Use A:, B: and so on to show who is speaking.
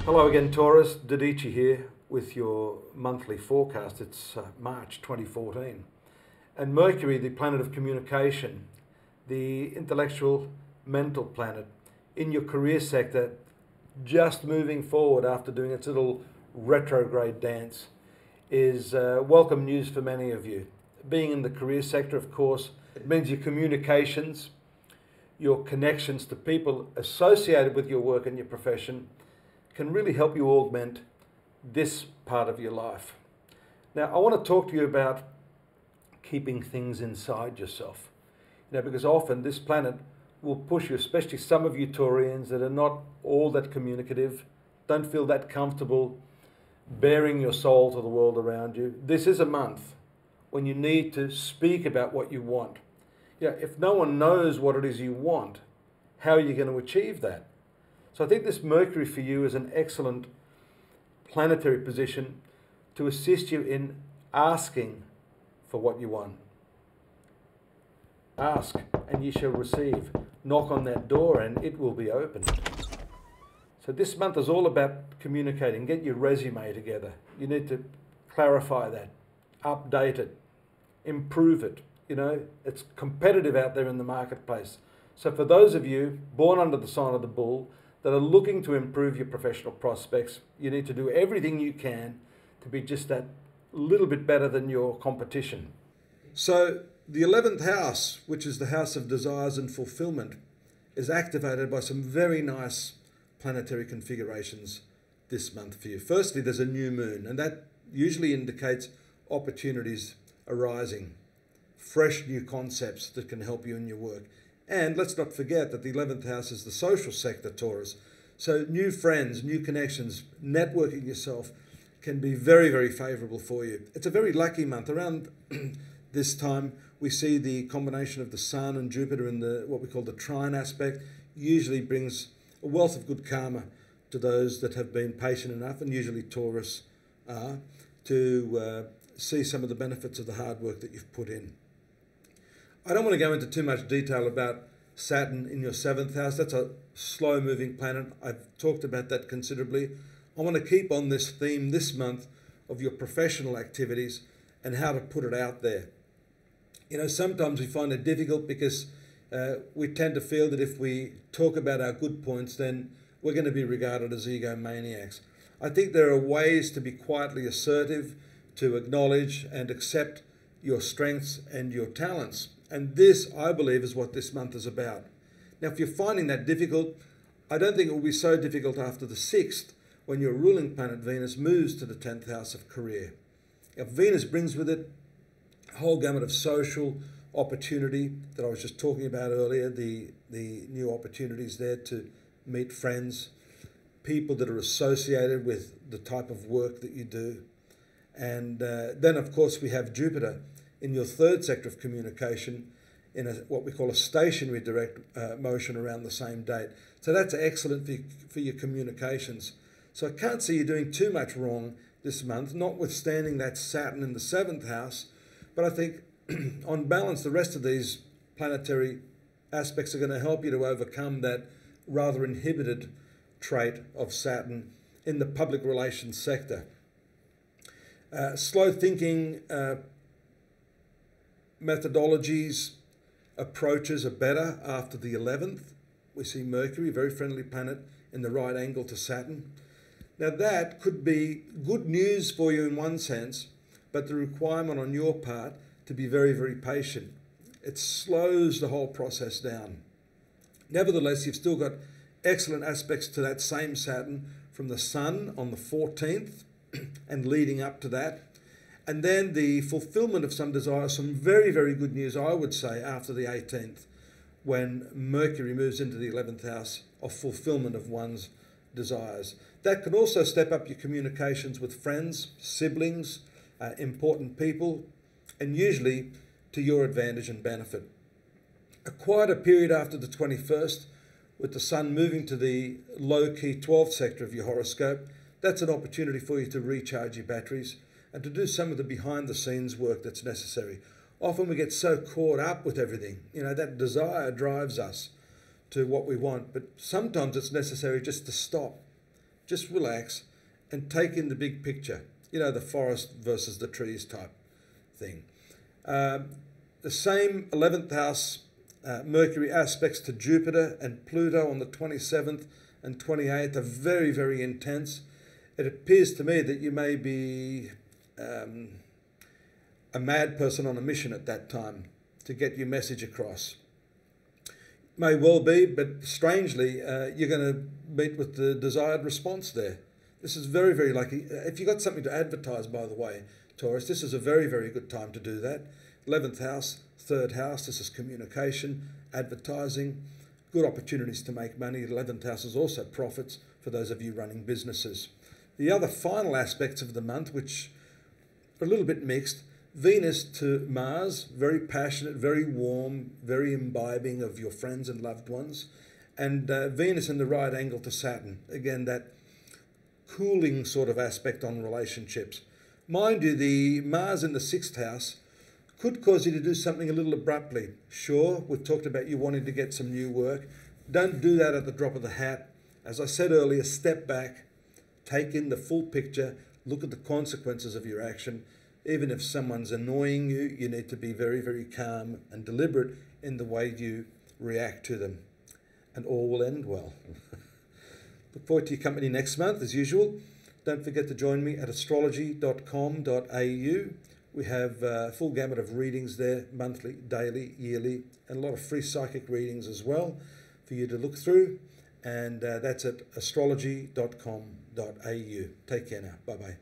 A: Hello again, Taurus. Dadhichi here with your monthly forecast. It's March 2014. And Mercury, the planet of communication, the intellectual, mental planet, in your career sector, just moving forward after doing its little retrograde dance, is welcome news for many of you. Being in the career sector, of course, it means your communications, your connections to people associated with your work and your profession can really help you augment this part of your life. Now, I want to talk to you about keeping things inside yourself. Because often this planet will push you, especially some of you Taurians that are not all that communicative, don't feel that comfortable bearing your soul to the world around you. This is a month when you need to speak about what you want. If no one knows what it is you want, how are you going to achieve that? So I think this Mercury for you is an excellent planetary position to assist you in asking for what you want. Ask and ye shall receive. Knock on that door and it will be opened. So this month is all about communicating. Get your resume together. You need to clarify that, update it, improve it. It's competitive out there in the marketplace. So for those of you born under the sign of the bull that are looking to improve your professional prospects, you need to do everything you can to be just that little bit better than your competition. So the 11th house, which is the house of desires and fulfillment, is activated by some very nice planetary configurations this month for you. Firstly, there's a new moon, and that usually indicates opportunities arising, fresh new concepts that can help you in your work. And let's not forget that the 11th house is the social sector, Taurus. So new friends, new connections, networking yourself can be very, very favorable for you. It's a very lucky month. Around this time, we see the combination of the Sun and Jupiter in what we call the trine aspect, usually brings a wealth of good karma to those that have been patient enough, and usually Taurus are, to see some of the benefits of the hard work that you've put in. I don't want to go into too much detail about Saturn in your 7th house. That's a slow-moving planet. I've talked about that considerably. I want to keep on this theme this month of your professional activities and how to put it out there. Sometimes we find it difficult because we tend to feel that if we talk about our good points, then we're going to be regarded as egomaniacs. I think there are ways to be quietly assertive, to acknowledge and accept your strengths and your talents. And this, I believe, is what this month is about. Now, if you're finding that difficult, I don't think it will be so difficult after the 6th, when your ruling planet Venus moves to the 10th house of career. Now, Venus brings with it a whole gamut of social opportunity that I was just talking about earlier, the new opportunities there to meet friends, people that are associated with the type of work that you do. And then, of course, we have Jupiter in your 3rd sector of communication in what we call a stationary direct motion around the same date. So that's excellent for your communications. So I can't see you doing too much wrong this month, notwithstanding that Saturn in the 7th house. But I think on balance, the rest of these planetary aspects are going to help you to overcome that rather inhibited trait of Saturn in the public relations sector. Slow thinking methodologies, approaches are better after the 11th. We see Mercury, very friendly planet, in the right angle to Saturn. Now that could be good news for you in one sense, but the requirement on your part to be very, very patient. It slows the whole process down. Nevertheless, you've still got excellent aspects to that same Saturn from the Sun on the 14th and leading up to that. And then the fulfillment of some desires, some very, very good news, I would say, after the 18th, when Mercury moves into the 11th house of fulfillment of one's desires. That can also step up your communications with friends, siblings, important people, and usually to your advantage and benefit. A quieter period after the 21st, with the Sun moving to the low-key 12th sector of your horoscope, that's an opportunity for you to recharge your batteries and to do some of the behind-the-scenes work that's necessary. Often we get so caught up with everything. That desire drives us to what we want, but sometimes it's necessary just to stop just relax and take in the big picture. You know, the forest versus the trees type thing. The same 11th house Mercury aspects to Jupiter and Pluto on the 27th and 28th are very, very intense. It appears to me that you may be a mad person on a mission at that time to get your message across. May well be, but strangely, you're going to meet with the desired response there. This is very, very lucky. If you've got something to advertise, by the way, Taurus, this is a very, very good time to do that. 11th house, 3rd house, this is communication, advertising, good opportunities to make money. 11th house is also profits for those of you running businesses. The other final aspects of the month, which are a little bit mixed, Venus to Mars, very passionate, very warm, very imbibing of your friends and loved ones. And Venus in the right angle to Saturn. Again, that cooling sort of aspect on relationships. Mind you, the Mars in the 6th house could cause you to do something a little abruptly. Sure, we've talked about you wanting to get some new work. Don't do that at the drop of the hat. As I said earlier, step back, take in the full picture, look at the consequences of your action. Even if someone's annoying you, you need to be very, very calm and deliberate in the way you react to them. And all will end well. Look forward to your company next month, as usual. Don't forget to join me at astrology.com.au. We have a full gamut of readings there, monthly, daily, yearly, and a lot of free psychic readings as well for you to look through. And that's at astrology.com.au. Take care now. Bye-bye.